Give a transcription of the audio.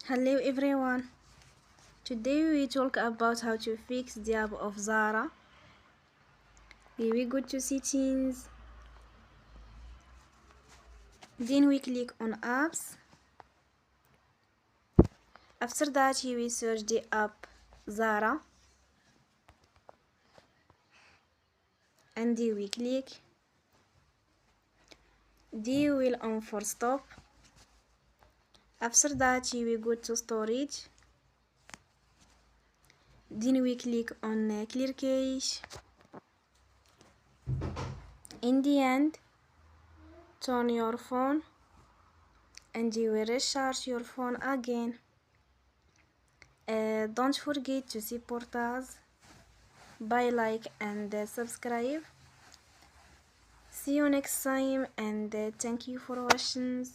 Hello everyone. Today we talk about how to fix the app of Zara. Here we go to settings. Then we click on apps. After that we search the app Zara. And then we click. Then we'll on for stop. After that we go to storage. Then we click on clear cache. In the end, turn your phone and you will recharge your phone again. Don't forget to support us by like and subscribe. See you next time and thank you for watching.